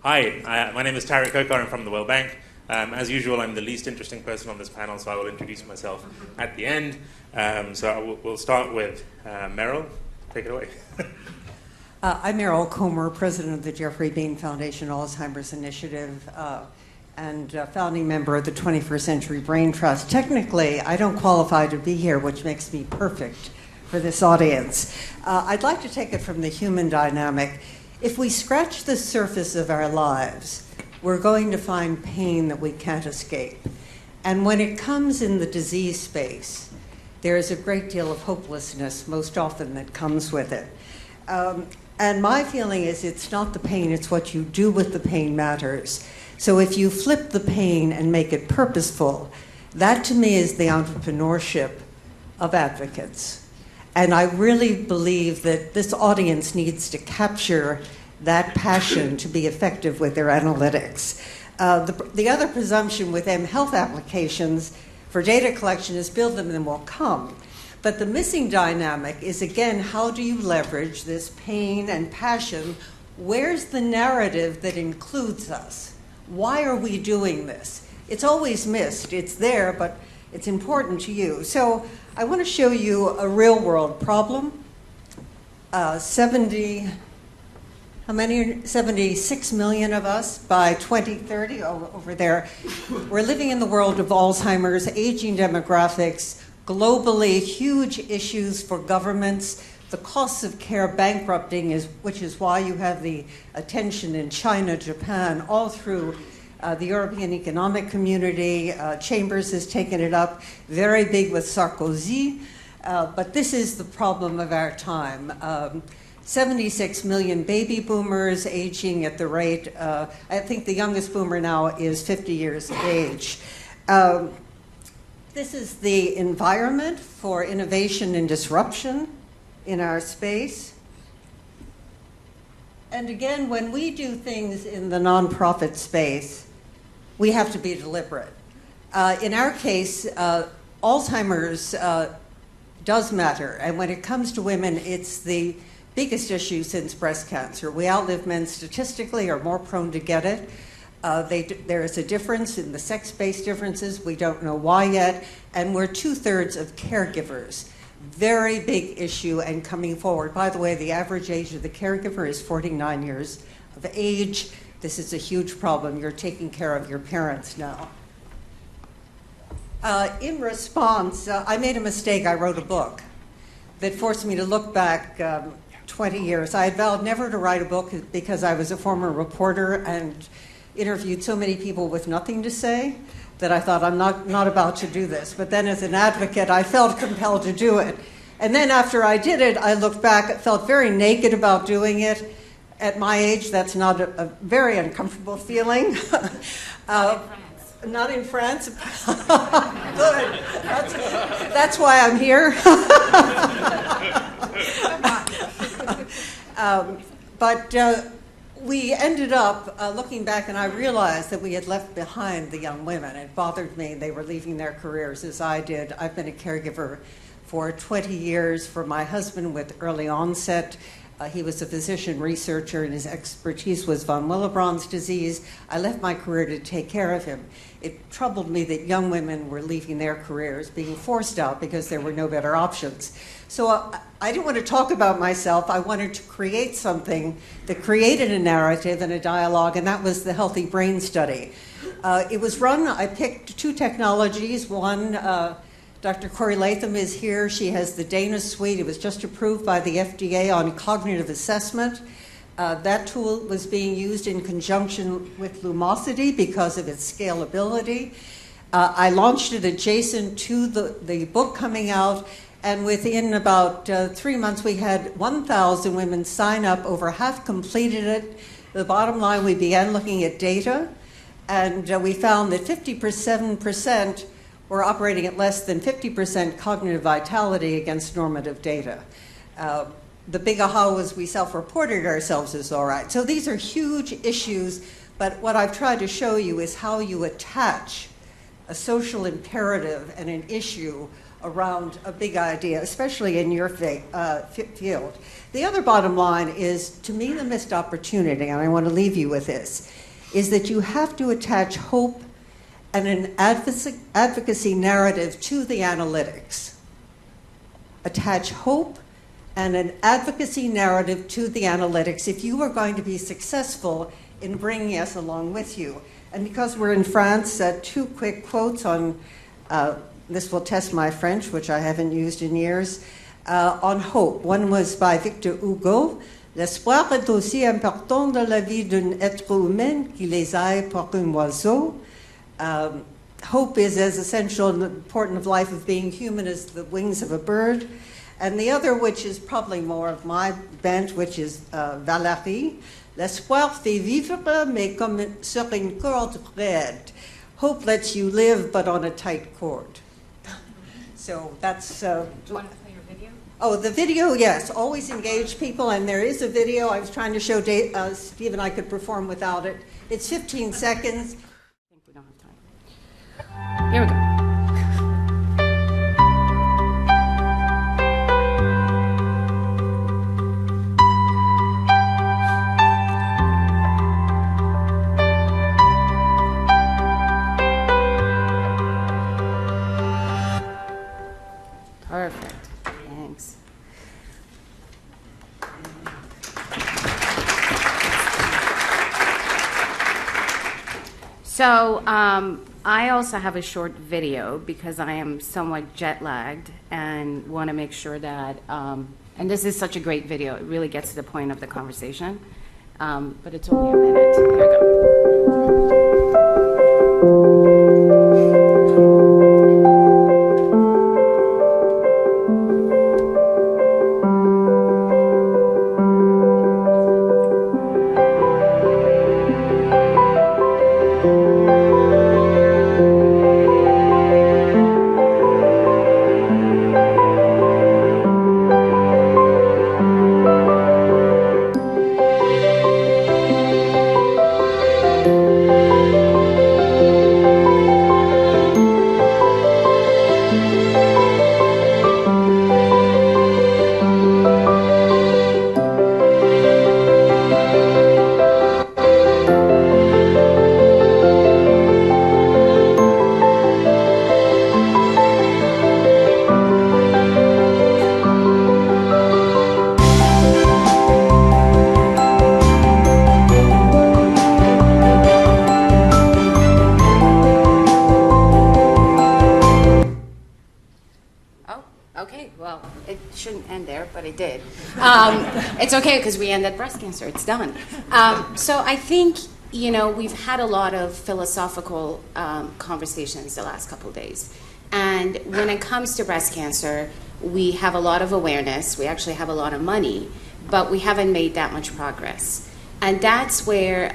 Hi, my name is Tariq. I'm from the World Bank. As usual, I'm the least interesting person on this panel, so I will introduce myself at the end. We'll start with Meryl. Take it away. I'm Meryl Khokhar, president of the Geoffrey Beene Foundation Alzheimer's Initiative and founding member of the 21st Century Brain Trust. Technically, I don't qualify to be here, which makes me perfect for this audience. I'd like to take it from the human dynamic. If we scratch the surface of our lives, we're going to find pain that we can't escape. And when it comes in the disease space, there is a great deal of hopelessness, most often, that comes with it. And my feeling is it's not the pain, it's what you do with the pain matters. So if you flip the pain and make it purposeful, that to me is the entrepreneurship of advocates. And I really believe that this audience needs to capture that passion to be effective with their analytics. The other presumption with health applications for data collection is build them and then will come. But the missing dynamic is, again, how do you leverage this pain and passion? Where's the narrative that includes us? Why are we doing this? It's always missed. It's there, but it's important to you. So I want to show you a real world problem. 76 million of us by 2030 over there. We're living in the world of Alzheimer's, aging demographics, globally huge issues for governments, the costs of care bankrupting, which is why you have the attention in China, Japan, all through the European Economic Community. Chambers has taken it up, very big with Sarkozy. But this is the problem of our time. 76 million baby boomers aging at the rate, I think the youngest boomer now is 50 years of age. This is the environment for innovation and disruption in our space. And again, when we do things in the nonprofit space, we have to be deliberate. In our case, Alzheimer's does matter. And when it comes to women, it's the biggest issue since breast cancer. We outlive men statistically, are more prone to get it. There is a difference in the sex-based differences. We don't know why yet. And we're 2/3 of caregivers. Very big issue and coming forward. By the way, the average age of the caregiver is 49 years of age. This is a huge problem. You're taking care of your parents now. In response, I made a mistake. I wrote a book that forced me to look back 20 years. I had vowed never to write a book because I was a former reporter and interviewed so many people with nothing to say that I thought, I'm not about to do this. But then as an advocate, I felt compelled to do it. And then after I did it, I looked back, I felt very naked about doing it. At my age, that's not a very uncomfortable feeling. Not in France. Good. That's why I'm here. We ended up looking back, and I realized that we had left behind the young women. It bothered me. They were leaving their careers as I did. I've been a caregiver for 20 years for my husband with early onset. He was a physician researcher, and his expertise was von Willebrand's disease. I left my career to take care of him. It troubled me that young women were leaving their careers, being forced out because there were no better options. So I didn't want to talk about myself. I wanted to create something that created a narrative and a dialogue, and that was the Healthy Brain Study. It was run, I picked two technologies. One, Dr. Corey Latham is here. She has the Dana Suite. It was just approved by the FDA on cognitive assessment. That tool was being used in conjunction with Lumosity because of its scalability. I launched it adjacent to the book coming out, and within about 3 months, we had 1,000 women sign up. Over half completed it. The bottom line, we began looking at data, and we found that 57% were operating at less than 50% cognitive vitality against normative data. The big aha was we self-reported ourselves as all right. So these are huge issues, but what I've tried to show you is how you attach a social imperative and an issue around a big idea, especially in your field. The other bottom line is, to me, the missed opportunity, and I want to leave you with this, is that you have to attach hope and an advocacy narrative to the analytics. Attach hope and an advocacy narrative to the analytics if you are going to be successful in bringing us along with you. And because we're in France, 2 quick quotes on, this will test my French, which I haven't used in years, on hope. One was by Victor Hugo. L'espoir est aussi important dans la vie d'un être humain qu'il les aille pour un oiseau. Hope is as essential and important of life of being human as the wings of a bird. And the other, which is probably more of my bent, which is Valérie. L'espoir fait vivre, mais comme sur une corde raide. Hope lets you live, but on a tight cord. So that's... Do you want to play your video? Oh, the video, yes. Always engage people, and there is a video. I was trying to show Steve and I could perform without it. It's 15 seconds. I think we don't have time. Here we go. Perfect. Thanks. So I also have a short video because I am somewhat jet lagged and want to make sure that, and this is such a great video, it really gets to the point of the conversation, but it's only a minute. Here we go. It's okay because we ended breast cancer. It's done. So I think, we've had a lot of philosophical conversations the last couple of days. And when it comes to breast cancer, we have a lot of awareness. We actually have a lot of money, but we haven't made that much progress. And that's where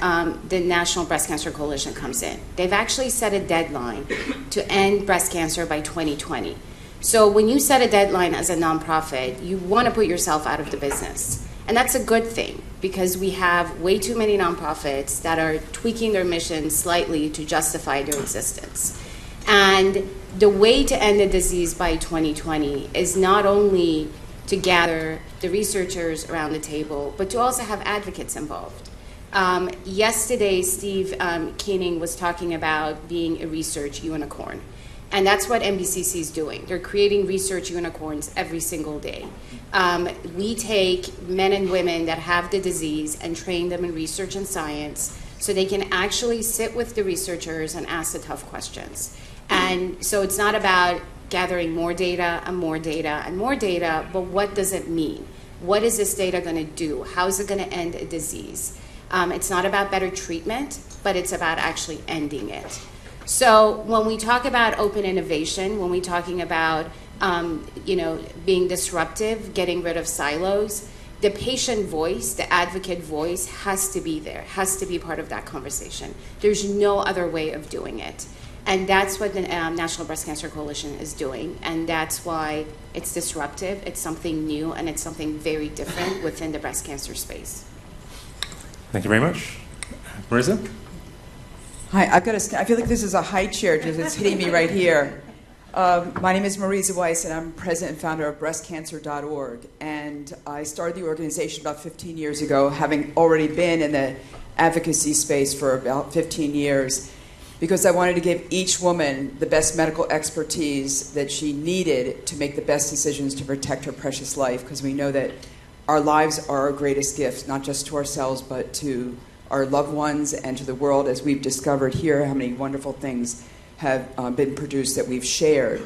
the National Breast Cancer Coalition comes in. They've actually set a deadline to end breast cancer by 2020. So when you set a deadline as a nonprofit, you want to put yourself out of the business. And that's a good thing because we have way too many nonprofits that are tweaking their mission slightly to justify their existence. And the way to end the disease by 2020 is not only to gather the researchers around the table, but to also have advocates involved. Yesterday, Steve Keening was talking about being a research unicorn. And that's what NBCC is doing. They're creating research unicorns every single day. We take men and women that have the disease and train them in research and science so they can actually sit with the researchers and ask the tough questions. And so it's not about gathering more data and more data and more data, but what does it mean? What is this data going to do? How is it going to end a disease? It's not about better treatment, but it's about actually ending it. So when we talk about open innovation, when we're talking about being disruptive, getting rid of silos, the patient voice, the advocate voice has to be there, has to be part of that conversation. There's no other way of doing it. And that's what the National Breast Cancer Coalition is doing. And that's why it's disruptive, it's something new, and it's something very different within the breast cancer space. Thank you very much. Marisa? Hi, I feel like this is a high chair because it's hitting me right here. My name is Marisa Weiss, and I'm president and founder of breastcancer.org. And I started the organization about 15 years ago, having already been in the advocacy space for about 15 years, because I wanted to give each woman the best medical expertise that she needed to make the best decisions to protect her precious life, because we know that our lives are our greatest gift, not just to ourselves, but to our loved ones and to the world, as we've discovered here how many wonderful things have been produced that we've shared.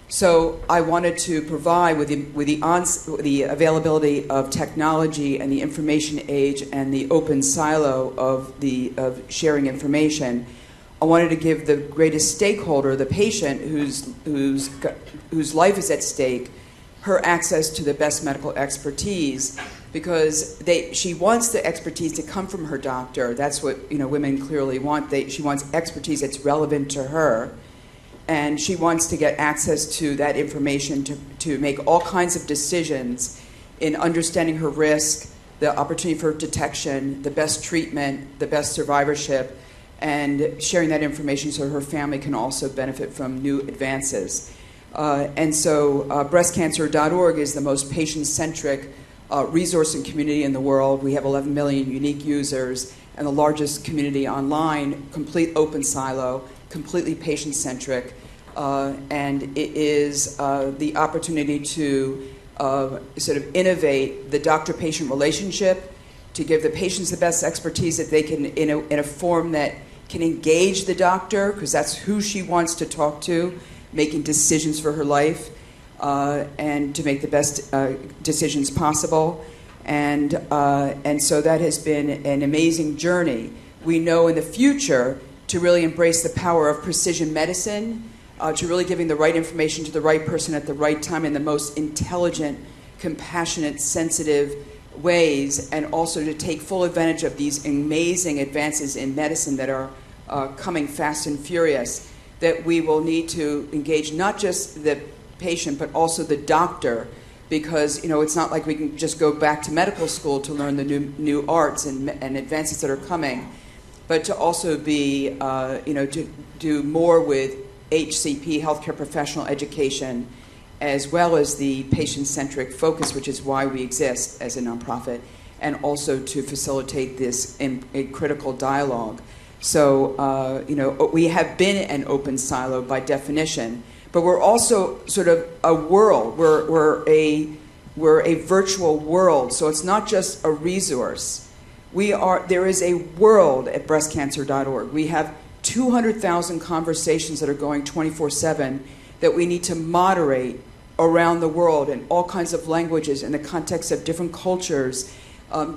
So I wanted to provide with the availability of technology and the information age and the open silo of sharing information. I wanted to give the greatest stakeholder, the patient whose life is at stake, her access to the best medical expertise, because she wants the expertise to come from her doctor. That's what women clearly want. She wants expertise that's relevant to her, and she wants to get access to that information to make all kinds of decisions in understanding her risk, the opportunity for detection, the best treatment, the best survivorship, and sharing that information so her family can also benefit from new advances. And so breastcancer.org is the most patient-centric resource and community in the world. We have 11 million unique users and the largest community online, complete open silo, completely patient-centric. And it is the opportunity to sort of innovate the doctor-patient relationship, to give the patients the best expertise that they can, in a form that can engage the doctor, because that's who she wants to talk to, making decisions for her life, and to make the best decisions possible. And so that has been an amazing journey. We know in the future to really embrace the power of precision medicine, to really giving the right information to the right person at the right time in the most intelligent, compassionate, sensitive ways, and also to take full advantage of these amazing advances in medicine that are coming fast and furious, that we will need to engage not just the patient but also the doctor, because it's not like we can just go back to medical school to learn the new arts and advances that are coming, but to also be to do more with HCP, healthcare professional education, as well as the patient-centric focus, which is why we exist as a nonprofit, and also to facilitate this a critical dialogue. So, we have been an open silo by definition, but we're also sort of a world. We're a virtual world, so it's not just a resource. There is a world at breastcancer.org. We have 200,000 conversations that are going 24/7 that we need to moderate around the world in all kinds of languages in the context of different cultures,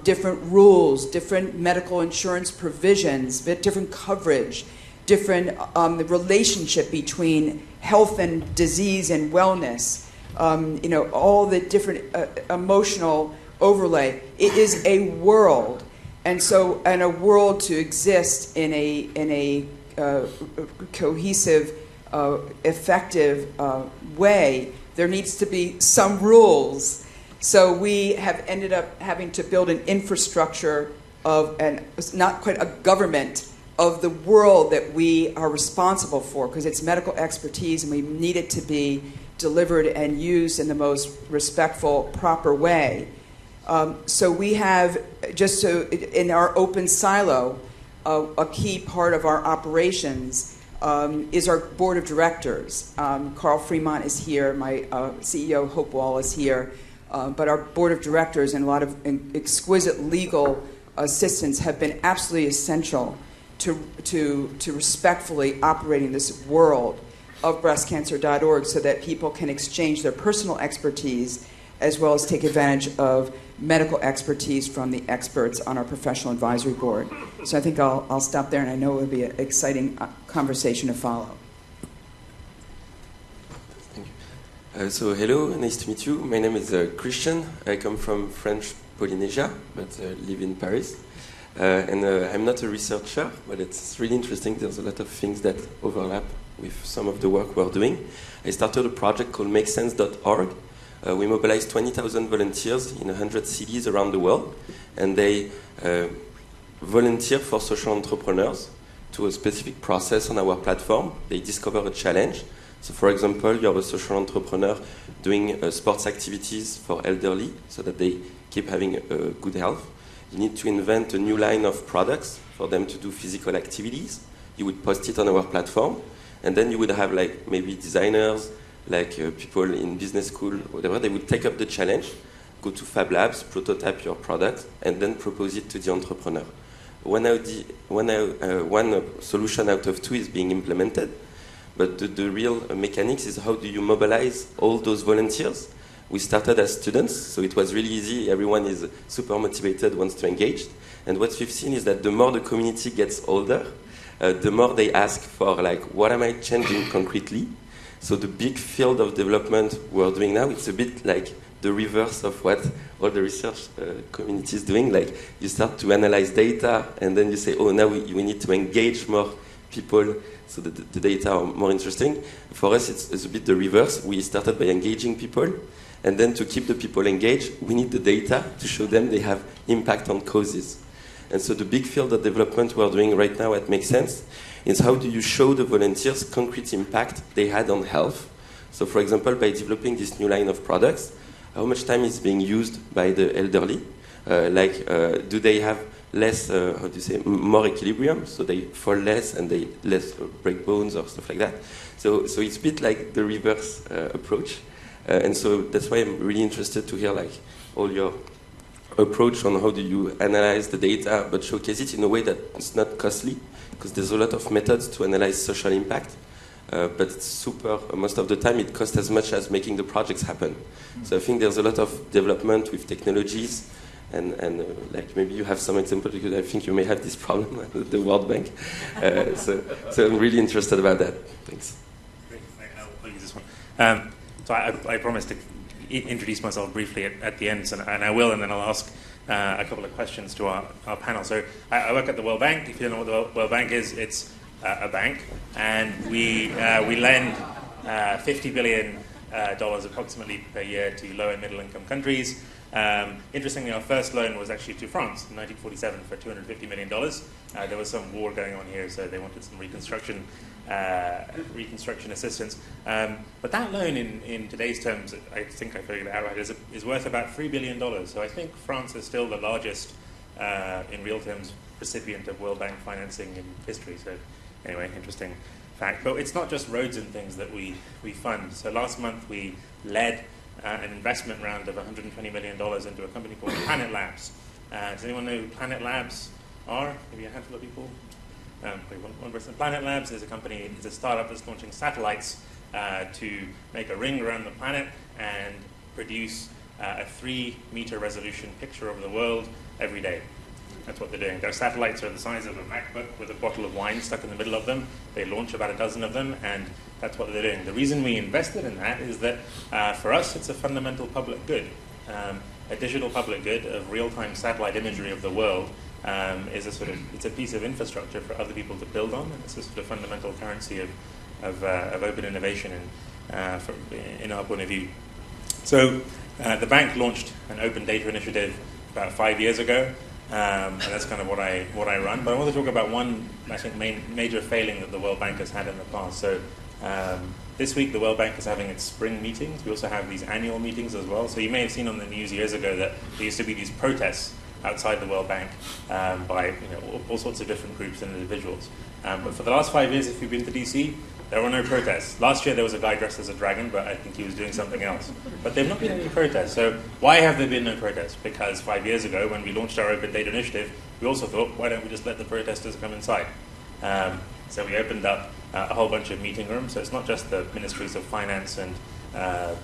different rules, different medical insurance provisions, different coverage, different the relationship between health and disease and wellness, all the different emotional overlay. It is a world, and a world to exist in a cohesive, effective way, there needs to be some rules. So we have ended up having to build an infrastructure not quite a government, of the world that we are responsible for, because it's medical expertise and we need it to be delivered and used in the most respectful, proper way. So we have, in our open silo, a key part of our operations is our board of directors. Carl Fremont is here, my CEO Hope Wall is here, but our board of directors and a lot of exquisite legal assistants have been absolutely essential to respectfully operating this world of breastcancer.org, so that people can exchange their personal expertise as well as take advantage of medical expertise from the experts on our professional advisory board. So I think I'll stop there, and I know it will be an exciting conversation to follow. Thank you. So hello, nice to meet you. My name is Christian. I come from French Polynesia, but live in Paris. And I'm not a researcher, but it's really interesting. There's a lot of things that overlap with some of the work we're doing. I started a project called MakeSense.org. We mobilized 20,000 volunteers in 100 cities around the world, and they volunteer for social entrepreneurs to a specific process on our platform. They discover a challenge, So for example, you're a social entrepreneur doing sports activities for elderly so that they keep having good health. You need to invent a new line of products for them to do physical activities. You would post it on our platform, and then you would have like maybe designers, like people in business school, whatever. They would take up the challenge, go to Fab Labs, prototype your product, and then propose it to the entrepreneur. One solution out of 2 is being implemented, but the real mechanics is how do you mobilize all those volunteers. We started as students, so it was really easy. Everyone is super motivated, wants to engage. And what we've seen is that the more the community gets older, the more they ask for, like, what am I changing concretely? So the big field of development we're doing now, it's a bit like the reverse of what all the research community is doing. Like, you start to analyze data, and then you say, oh, now we need to engage more people so that the data are more interesting. For us, it's a bit the reverse. We started by engaging people, and then to keep the people engaged, we need the data to show them they have impact on causes. And so the big field of development we're doing right now at MakeSense is how do you show the volunteers concrete impact they had on health. So for example, by developing this new line of products, how much time is being used by the elderly? Do they have less, more equilibrium, so they fall less and they less break bones or stuff like that. So it's a bit like the reverse approach. And so that's why I'm really interested to hear like all your approach on how do you analyze the data but showcase it in a way that it's not costly, because there's a lot of methods to analyze social impact, but it's most of the time it costs as much as making the projects happen. So I think there's a lot of development with technologies, and like maybe you have some example, because I think you may have this problem at the World Bank. So I'm really interested about that. Thanks. Great. I'll use this one. So I promised to introduce myself briefly at the end, and I will, and then I'll ask a couple of questions to our panel. So I work at the World Bank. If you don't know what the World Bank is, it's a bank, and we lend $50 billion approximately per year to low and middle income countries. Interestingly, our first loan was actually to France in 1947 for $250 million. There was some war going on here, so they wanted some reconstruction assistance. But that loan, in today's terms, I think I figured it out right, is worth about $3 billion. So I think France is still the largest, in real terms, recipient of World Bank financing in history. So anyway, interesting fact. But it's not just roads and things that we fund. So last month we led an investment round of $120 million into a company called Planet Labs. Does anyone know who Planet Labs are? Maybe a handful of people? One person. Planet Labs is a company, it's a startup that's launching satellites to make a ring around the planet and produce a 3-meter resolution picture of the world every day. That's what they're doing. Their satellites are the size of a MacBook with a bottle of wine stuck in the middle of them. They launch about a dozen of them, and that's what they're doing. The reason we invested in that is that for us, it's a fundamental public good. A digital public good of real-time satellite imagery of the world is it's a piece of infrastructure for other people to build on, and it's a sort of fundamental currency of open innovation in our point of view. So the bank launched an open data initiative about 5 years ago. And that's kind of what I run. But I want to talk about one, I think, major failing that the World Bank has had in the past. So this week the World Bank is having its spring meetings. We also have these annual meetings as well. So you may have seen on the news years ago that there used to be these protests outside the World Bank by all sorts of different groups and individuals. But for the last 5 years, if you've been to DC, there were no protests. Last year there was a guy dressed as a dragon, but I think he was doing something else. But there have not been any protests. So why have there been no protests? Because 5 years ago, when we launched our Open Data Initiative, we also thought, why don't we just let the protesters come inside? So we opened up a whole bunch of meeting rooms. So it's not just the ministries of finance and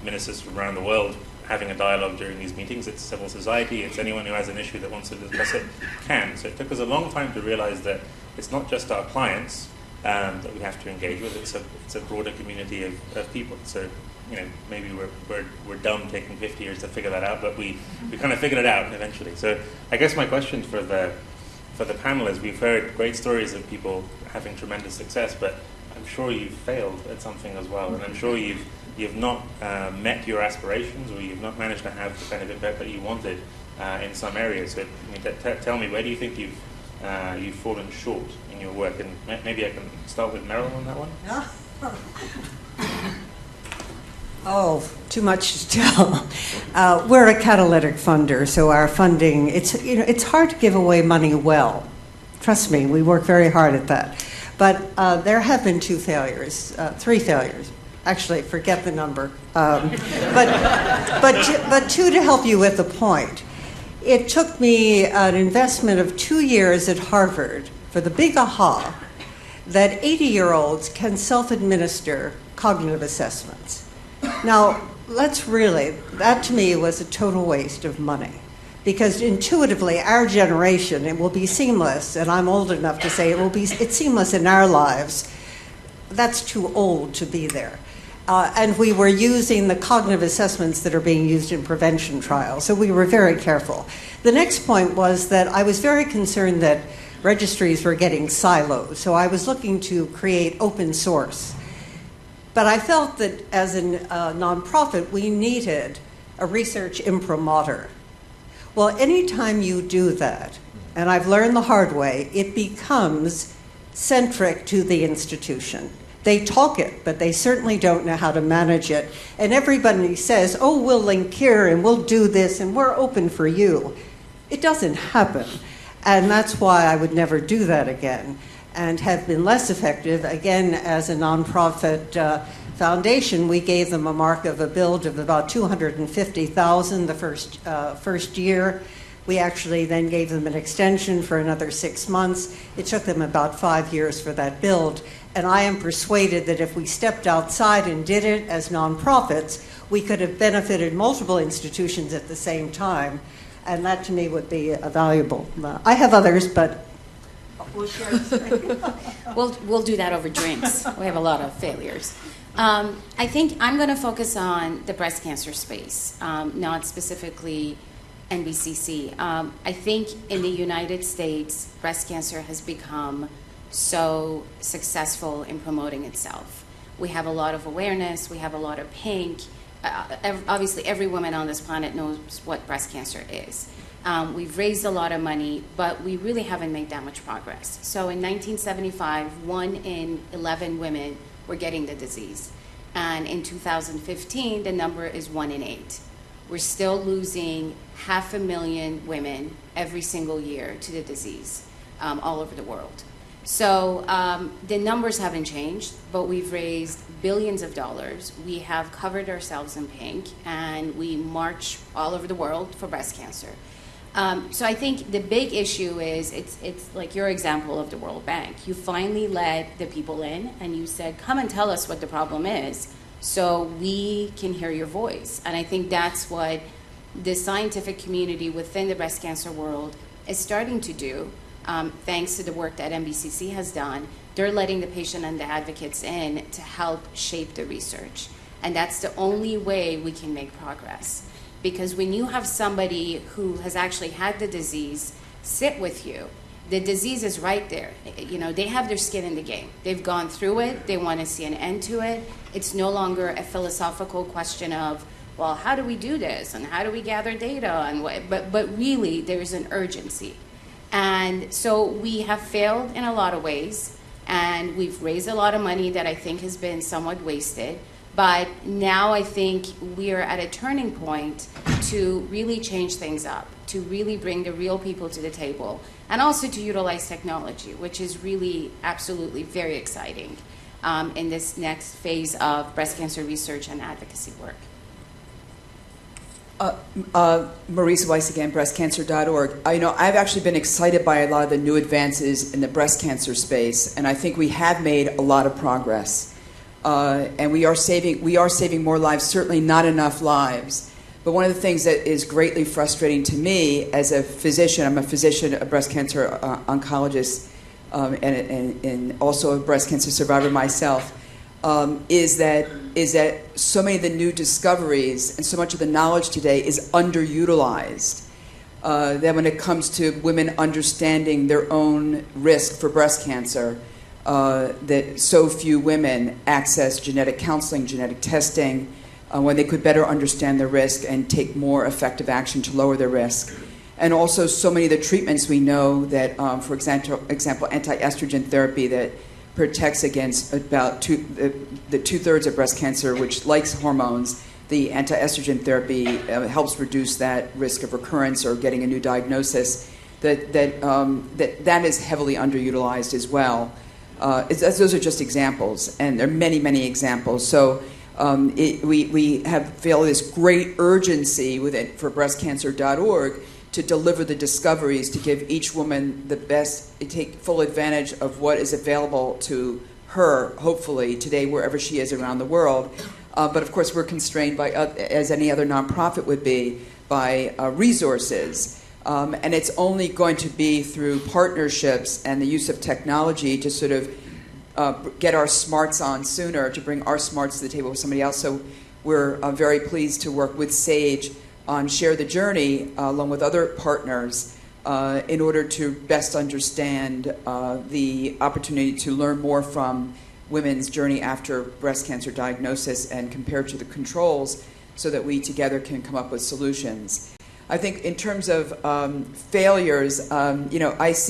ministers from around the world having a dialogue during these meetings. It's civil society. It's anyone who has an issue that wants to discuss it can. So it took us a long time to realize that it's not just our clients that we have to engage with. It's a broader community of people. So maybe we're dumb taking 50 years to figure that out, but we kind of figured it out eventually. So I guess my question for the panel is, we've heard great stories of people having tremendous success, but I'm sure you've failed at something as well, and I'm sure you've not met your aspirations, or you've not managed to have the kind of impact that you wanted in some areas. So tell me, where do you think you've fallen short in your work? And maybe I can start with Meryl on that one. Oh, too much to tell. We're a catalytic funder, so our funding, it's hard to give away money well. Trust me, we work very hard at that. But there have been 2 failures, 3 failures. Actually, forget the number. But 2 to help you with the point. It took me an investment of 2 years at Harvard for the big aha that 80-year-olds can self-administer cognitive assessments. Now, that to me was a total waste of money. Because intuitively, our generation, it will be seamless, and I'm old enough to say it's seamless in our lives. That's too old to be there. And we were using the cognitive assessments that are being used in prevention trials, so we were very careful. The next point was that I was very concerned that registries were getting silos, so I was looking to create open source. But I felt that as a nonprofit, we needed a research imprimatur. Well, anytime you do that, and I've learned the hard way, it becomes centric to the institution. They talk it, but they certainly don't know how to manage it. And everybody says, oh, we'll link here, and we'll do this, and we're open for you. It doesn't happen. And that's why I would never do that again, and have been less effective. Again, as a nonprofit foundation, we gave them a mark of a build of about $250,000 the first year. We actually then gave them an extension for another 6 months. It took them about 5 years for that build. And I am persuaded that if we stepped outside and did it as nonprofits, we could have benefited multiple institutions at the same time. And that to me would be valuable. I have others, but we'll share. We'll do that over drinks. We have a lot of failures. I think I'm going to focus on the breast cancer space, not specifically NBCC. I think in the United States, breast cancer has become so successful in promoting itself. We have a lot of awareness. We have a lot of pink. Obviously, every woman on this planet knows what breast cancer is. We've raised a lot of money, but we really haven't made that much progress. So in 1975, 1 in 11 women were getting the disease. And in 2015, the number is 1 in 8. We're still losing 500,000 women every single year to the disease all over the world. So the numbers haven't changed, but we've raised billions of dollars. We have covered ourselves in pink, and we march all over the world for breast cancer. So I think the big issue is it's like your example of the World Bank. You finally let the people in, and you said, come and tell us what the problem is so we can hear your voice. And I think that's what the scientific community within the breast cancer world is starting to do. Thanks to the work that MBCC has done, they're letting the patient and the advocates in to help shape the research. And that's the only way we can make progress. Because when you have somebody who has actually had the disease sit with you, the disease is right there. You know, they have their skin in the game. They've gone through it. They want to see an end to it. It's no longer a philosophical question of, well, how do we do this? And how do we gather data? And what? But really, there's an urgency. And so we have failed in a lot of ways, and we've raised a lot of money that I think has been somewhat wasted. But now I think we are at a turning point to really change things up, to really bring the real people to the table, and also to utilize technology, which is really absolutely very exciting in this next phase of breast cancer research and advocacy work. Marisa Weiss again, breastcancer.org. I've actually been excited by a lot of the new advances in the breast cancer space, and I think we have made a lot of progress. And we are saving more lives, certainly not enough lives. But one of the things that is greatly frustrating to me as a physician, I'm a physician, a breast cancer oncologist, and also a breast cancer survivor myself, is that so many of the new discoveries and so much of the knowledge today is underutilized. That when it comes to women understanding their own risk for breast cancer, that so few women access genetic counseling, genetic testing, when they could better understand their risk and take more effective action to lower their risk. And also so many of the treatments we know that, for example, anti-estrogen therapy that protects against about the two-thirds of breast cancer, which likes hormones. The anti-estrogen therapy helps reduce that risk of recurrence or getting a new diagnosis. That is heavily underutilized as well. Those are just examples, and there are many, many examples. So we feel this great urgency for breastcancer.org to deliver the discoveries, to give each woman the best, take full advantage of what is available to her, hopefully, today, wherever she is around the world. But of course, we're constrained by, as any other nonprofit would be, by resources. And it's only going to be through partnerships and the use of technology to sort of get our smarts on sooner, to bring our smarts to the table with somebody else. So we're very pleased to work with SAGE on Share the Journey, along with other partners, in order to best understand the opportunity to learn more from women's journey after breast cancer diagnosis and compare to the controls, so that we together can come up with solutions. I think in terms of failures, as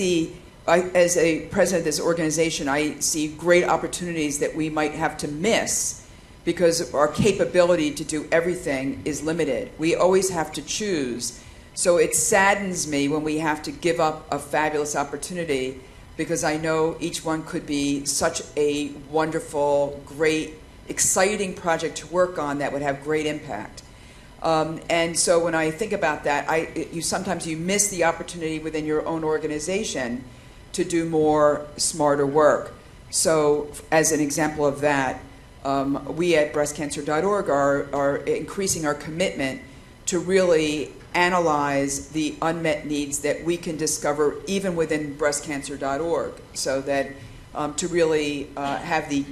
a president of this organization, I see great opportunities that we might have to miss because our capability to do everything is limited. We always have to choose. So it saddens me when we have to give up a fabulous opportunity, because I know each one could be such a wonderful, great, exciting project to work on that would have great impact. And so when I think about that, sometimes you miss the opportunity within your own organization to do more, smarter work. So as an example of that, we at breastcancer.org are increasing our commitment to really analyze the unmet needs that we can discover even within breastcancer.org, so that to really have the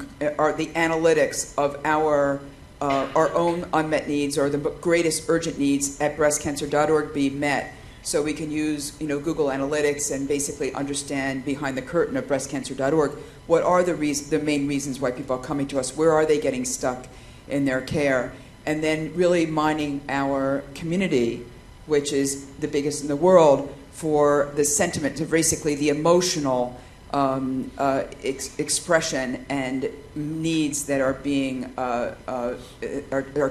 analytics of our own unmet needs, or the greatest urgent needs at breastcancer.org, be met. So we can use Google Analytics and basically understand behind the curtain of breastcancer.org what are the main reasons why people are coming to us, where are they getting stuck in their care, and then really mining our community, which is the biggest in the world, for the sentiment, to basically the emotional expression and needs that are being are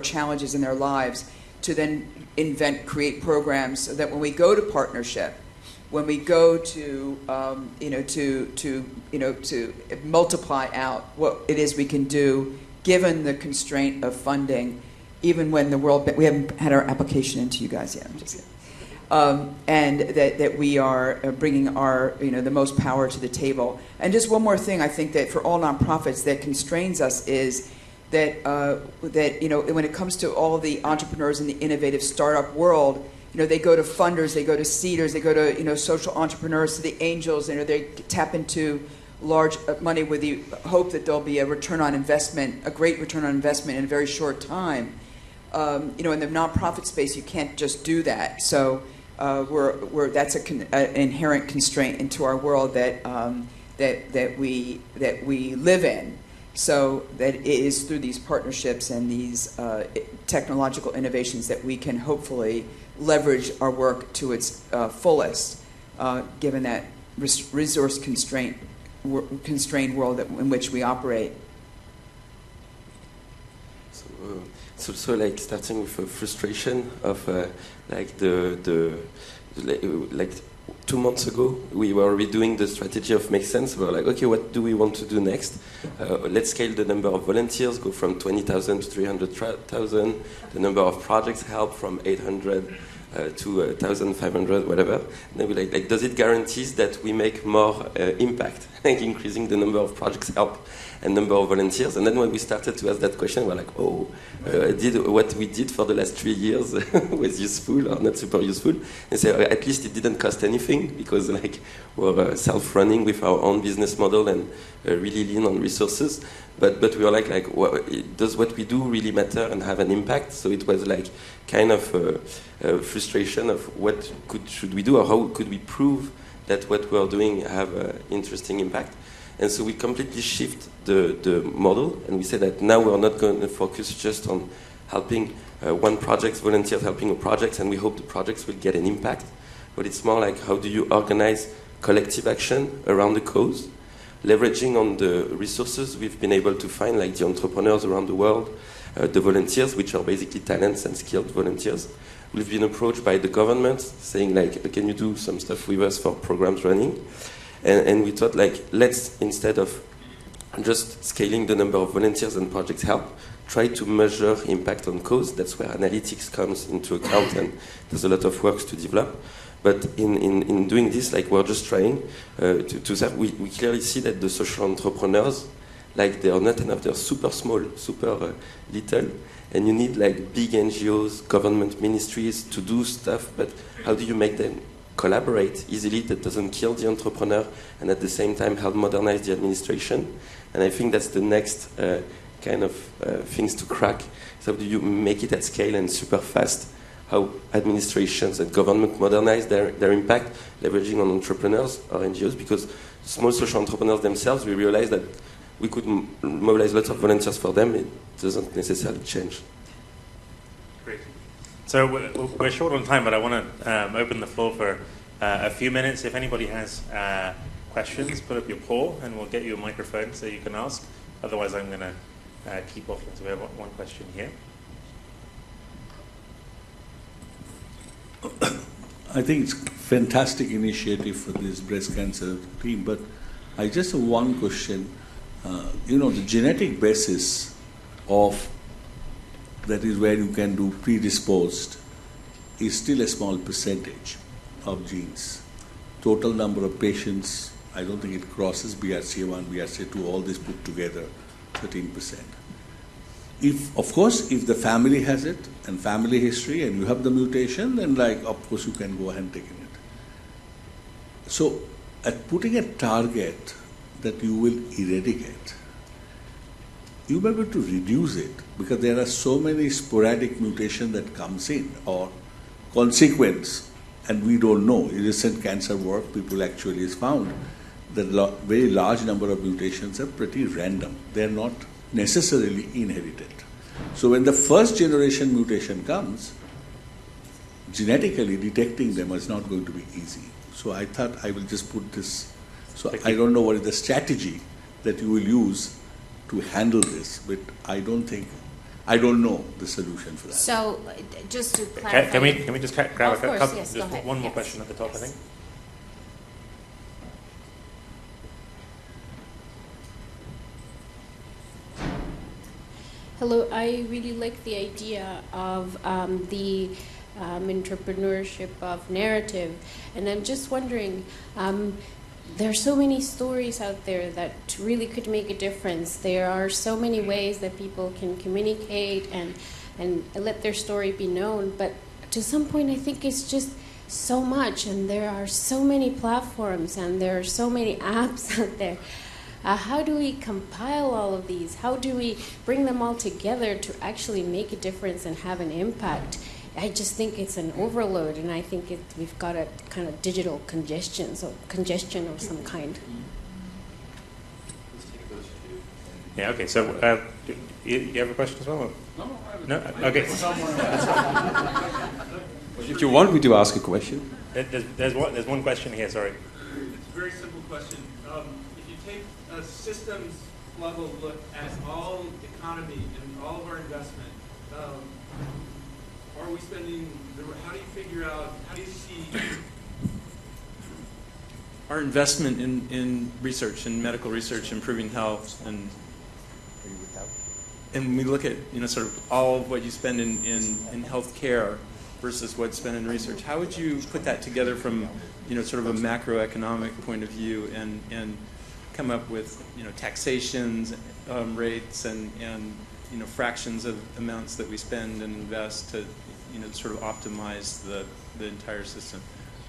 challenges in their lives, to then create programs so that when we go to partnership, when we go to to multiply out what it is we can do, given the constraint of funding, even when we haven't had our application into you guys yet. I'm just kidding. And that we are bringing our the most power to the table. And just one more thing, I think that for all nonprofits that constrains us is that when it comes to all the entrepreneurs in the innovative startup world, they go to funders, they go to seeders, they go to social entrepreneurs, to the angels, they tap into large money with the hope that there'll be a return on investment, a great return on investment in a very short time. In the nonprofit space, you can't just do that. So that's an inherent constraint into our world that we live in. So that it is through these partnerships and these technological innovations that we can hopefully leverage our work to its fullest, given that resource constrained world in which we operate. It's also like starting with a frustration of like 2 months ago, we were redoing the strategy of MakeSense. We were like, okay, what do we want to do next? Let's scale the number of volunteers, go from 20,000 to 300,000. The number of projects help from 800 to 1,500, whatever. And then we like, does it guarantees that we make more impact, like increasing the number of projects help and number of volunteers? And then when we started to ask that question, we're like, what we did for the last 3 years was useful or not super useful? And so at least it didn't cost anything, because like we're self-running with our own business model and really lean on resources. But we were like does what we do really matter and have an impact? So it was like kind of frustration of what should we do, or how could we prove that what we're doing have an interesting impact. And so we completely shift the model, and we said that now we're not going to focus just on helping one project, volunteers helping a project, and we hope the projects will get an impact. But it's more like, how do you organize collective action around the cause? leveraging on the resources we've been able to find, like the entrepreneurs around the world, the volunteers, which are basically talents and skilled volunteers. We've been approached by the government saying, like, can you do some stuff with us for programs running? And we thought, like, let's, instead of just scaling the number of volunteers and projects help, try to measure impact on cause. That's where analytics comes into account, and there's a lot of work to develop. But in doing this, like, we're just trying to serve. We clearly see that the social entrepreneurs, like, they are not enough. They're super small, super little, and you need, like, big NGOs, government ministries to do stuff. But how do you make them collaborate easily that doesn't kill the entrepreneur and at the same time help modernize the administration? And I think that's the next kind of things to crack. So do you make it at scale and super fast? How administrations and government modernize their impact, leveraging on entrepreneurs or NGOs, because small social entrepreneurs themselves, we realize that we could mobilize lots of volunteers for them. It doesn't necessarily change. Great. So we're short on time, but I want to open the floor for a few minutes. If anybody has questions, put up your paw and we'll get you a microphone so you can ask. Otherwise, I'm going to keep waffling. So we have one question here. I think it's a fantastic initiative for this breast cancer team, but I just have one question. The genetic basis of that is where you can do predisposed is still a small percentage of genes. Total number of patients, I don't think it crosses BRCA1, BRCA2, all this put together, 13%. Of course, if the family has it and family history and you have the mutation, then of course you can go ahead and take it. So at putting a target that you will eradicate, you will be able to reduce it because there are so many sporadic mutations that comes in or consequence, and we don't know. In recent cancer work, people actually has found that very large number of mutations are pretty random. They're not necessarily inherited. So when the first generation mutation comes, genetically detecting them is not going to be easy. So I thought I will just put this. So I don't know what is the strategy that you will use to handle this, but I don't know the solution for that. So just to clarify. Can we just grab a couple? Yes, just one more question at the top, yes. I think. Hello, I really like the idea of the entrepreneurship of narrative, and I'm just wondering, there are so many stories out there that really could make a difference. There are so many ways that people can communicate and let their story be known, but to some point I think it's just so much, and there are so many platforms and there are so many apps out there. How do we compile all of these? How do we bring them all together to actually make a difference and have an impact? I just think it's an overload, and I think we've got a kind of digital congestion of some kind. Yeah, okay. So you have a question as well? No? Okay. If you want me to ask a question. There's one question here, sorry. It's a very simple question. If you take a systems level look at all economy and all of our investment, are we spending, how do you figure out, how do you see our investment in research and medical research, improving health, and we look at sort of all of what you spend in healthcare versus what's spent in research. How would you put that together from sort of a macroeconomic point of view and come up with taxations, rates, and fractions of amounts that we spend and invest to sort of optimize the entire system?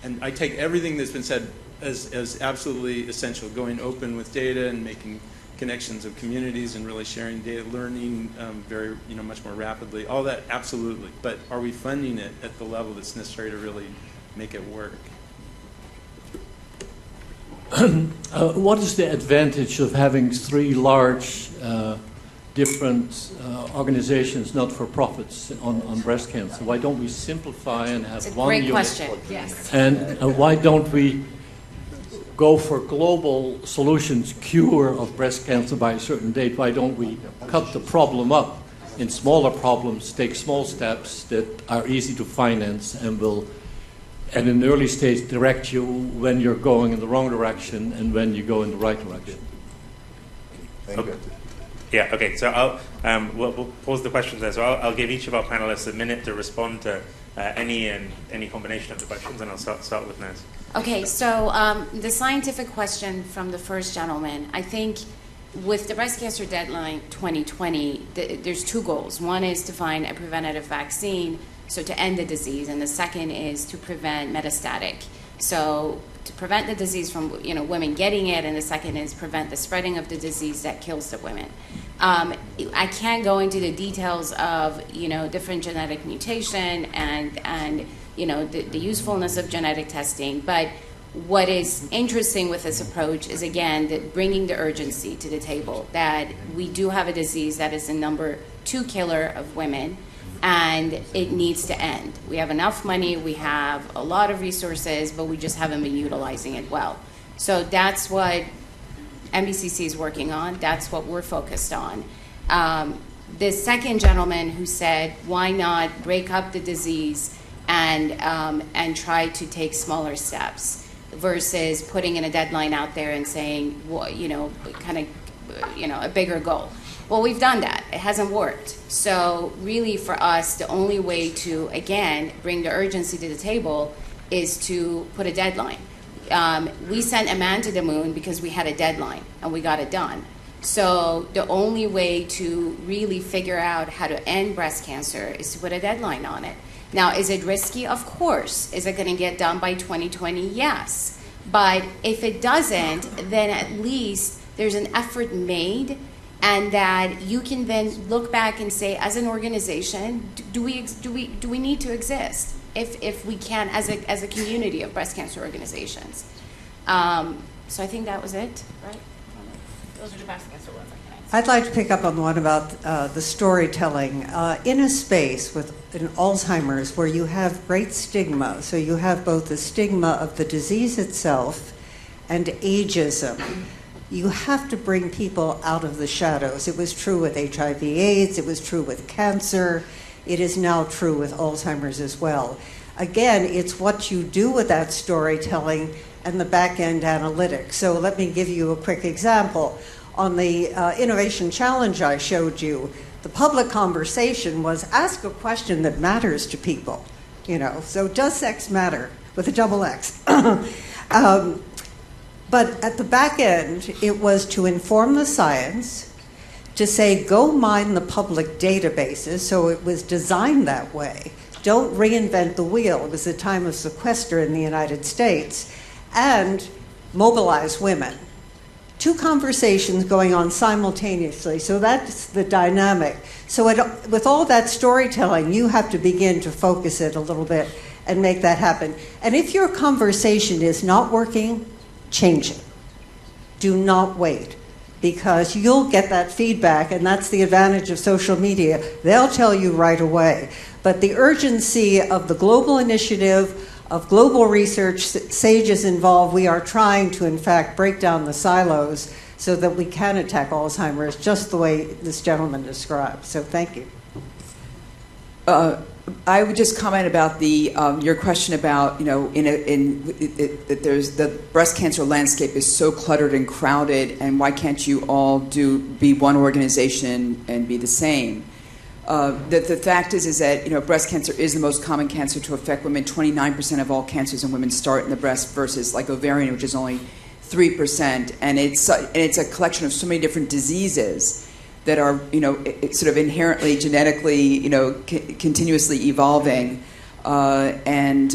And I take everything that's been said as absolutely essential, going open with data and making connections of communities and really sharing data, learning very much more rapidly, all that, absolutely. But are we funding it at the level that's necessary to really make it work? What is the advantage of having three large different organizations, not-for-profits, on breast cancer? Why don't we simplify and have It's a one great unit? question, yes. And why don't we go for global solutions, cure of breast cancer by a certain date? Why don't we cut the problem up in smaller problems, take small steps that are easy to finance and will, at an early stage, direct you when you're going in the wrong direction and when you go in the right direction? Thank you. Yeah, okay, so we'll pause the questions there. So I'll give each of our panelists a minute to respond to any combination of the questions, and I'll start with Naz. Okay, so the scientific question from the first gentleman, I think with the breast cancer deadline 2020, there's two goals. One is to find a preventative vaccine, so to end the disease, and the second is to prevent metastatic. So to prevent the disease from women getting it, and the second is prevent the spreading of the disease that kills the women. I can't go into the details of different genetic mutation and the usefulness of genetic testing, but what is interesting with this approach is, again, that bringing the urgency to the table, that we do have a disease that is the number 2 killer of women, and it needs to end. We have enough money, we have a lot of resources, but we just haven't been utilizing it well. So that's what MBCC is working on. That's what we're focused on. The second gentleman who said, why not break up the disease and try to take smaller steps versus putting in a deadline out there and saying, a bigger goal. Well, we've done that. It hasn't worked. So really for us, the only way to, again, bring the urgency to the table is to put a deadline. We sent a man to the moon because we had a deadline and we got it done. So the only way to really figure out how to end breast cancer is to put a deadline on it. Now, is it risky? Of course. Is it going to get done by 2020? Yes. But if it doesn't, then at least there's an effort made, and that you can then look back and say, as an organization, do we need to exist? If we can, as a community of breast cancer organizations. So I think that was it, right? Those are the breast cancer ones. I'd like to pick up on one about the storytelling. In a space with Alzheimer's where you have great stigma, so you have both the stigma of the disease itself and ageism, you have to bring people out of the shadows. It was true with HIV/AIDS, it was true with cancer, it is now true with Alzheimer's as well. Again, it's what you do with that storytelling and the back-end analytics. So let me give you a quick example. On the Innovation Challenge I showed you, the public conversation was ask a question that matters to people. So does sex matter? With a double X. But at the back end, it was to inform the science, to say, go mine the public databases, so it was designed that way. Don't reinvent the wheel. It was the time of sequester in the United States. And mobilize women. 2 conversations going on simultaneously, so that's the dynamic. So with all that storytelling, you have to begin to focus it a little bit and make that happen. And if your conversation is not working, change it. Do not wait, because you'll get that feedback, and that's the advantage of social media. They'll tell you right away. But the urgency of the global initiative, of global research, SAGE is involved. We are trying to, in fact, break down the silos so that we can attack Alzheimer's just the way this gentleman described. So thank you. I would just comment about your question about, that there's the breast cancer landscape is so cluttered and crowded, and why can't you all be one organization and be the same? The fact is that breast cancer is the most common cancer to affect women. 29% of all cancers in women start in the breast versus like ovarian, which is only 3%. And it's a collection of so many different diseases that are sort of inherently genetically continuously evolving, and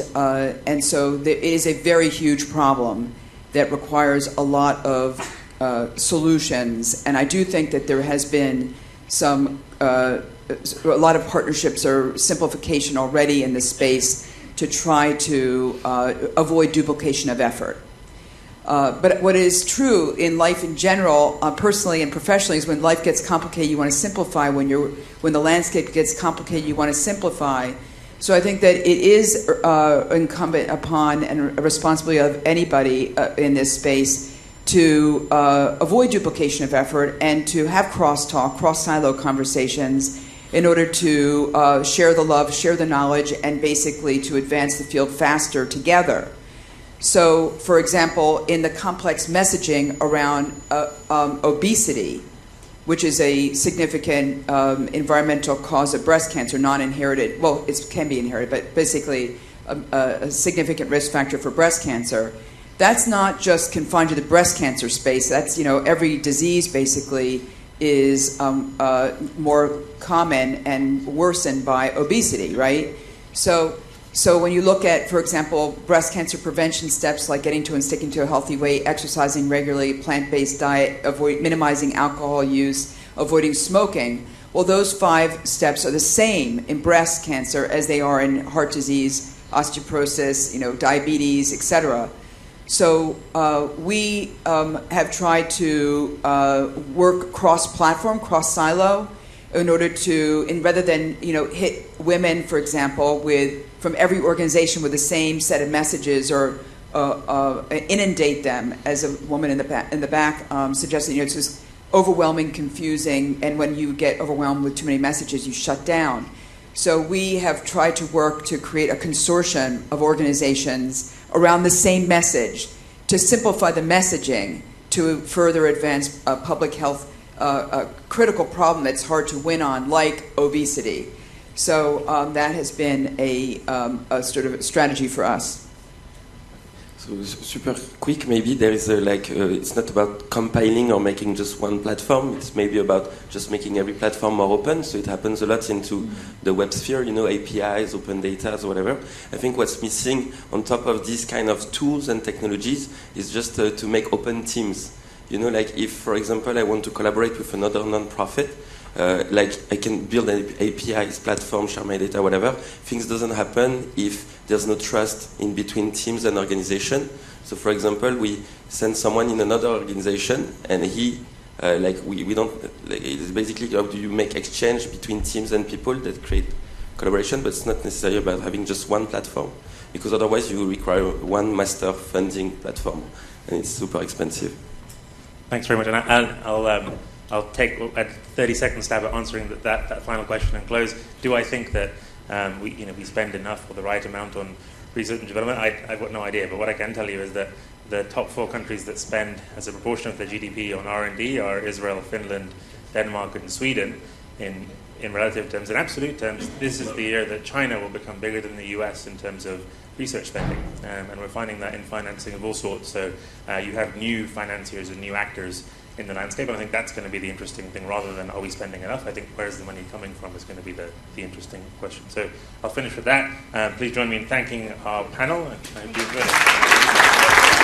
so it is a very huge problem that requires a lot of solutions. And I do think that there has been a lot of partnerships or simplification already in this space to try to avoid duplication of effort. But what is true in life in general, personally and professionally, is when life gets complicated, you want to simplify. When the landscape gets complicated, you want to simplify. So I think that it is incumbent upon and a responsibility of anybody in this space to avoid duplication of effort and to have crosstalk, cross-silo conversations in order to share the love, share the knowledge, and basically to advance the field faster together. So, for example, in the complex messaging around obesity, which is a significant environmental cause of breast cancer, non-inherited, well, it can be inherited, but basically a significant risk factor for breast cancer, that's not just confined to the breast cancer space. That's, every disease basically is more common and worsened by obesity, right? So when you look at, for example, breast cancer prevention steps like getting to and sticking to a healthy weight, exercising regularly, plant-based diet, minimizing alcohol use, avoiding smoking, well, those 5 steps are the same in breast cancer as they are in heart disease, osteoporosis, diabetes, etc. So we have tried to work cross-platform, cross-silo, in order to, and rather than hit women, for example, from every organization with the same set of messages, or inundate them, as a woman in the back suggested. It's just overwhelming, confusing, and when you get overwhelmed with too many messages, you shut down. So we have tried to work to create a consortium of organizations around the same message to simplify the messaging to further advance public health, a critical problem that's hard to win on, like obesity. So that has been a sort of strategy for us. So super quick, maybe there is it's not about compiling or making just one platform. It's maybe about just making every platform more open. So it happens a lot into the web sphere, APIs, open data, or whatever. I think what's missing on top of these kind of tools and technologies is just to make open teams. If, for example, I want to collaborate with another non-profit, I can build an APIs platform, share my data, whatever. Things doesn't happen if there's no trust in between teams and organization. So, for example, we send someone in another organization, and he, we don't. It's basically how do you make exchange between teams and people that create collaboration, but it's not necessarily about having just one platform, because otherwise you require one master funding platform, and it's super expensive. Thanks very much, and I'll take a 30-second stab at answering that final question and close. Do I think that we spend enough or the right amount on research and development? I've got no idea, but what I can tell you is that the top 4 countries that spend as a proportion of their GDP on R&D are Israel, Finland, Denmark, and Sweden in relative terms. In absolute terms, this is the year that China will become bigger than the US in terms of research spending, and we're finding that in financing of all sorts. So you have new financiers and new actors in the landscape, and I think that's going to be the interesting thing, rather than are we spending enough. I think where's the money coming from is going to be the interesting question. So I'll finish with that. Please join me in thanking our panel, and I hope you enjoyed it.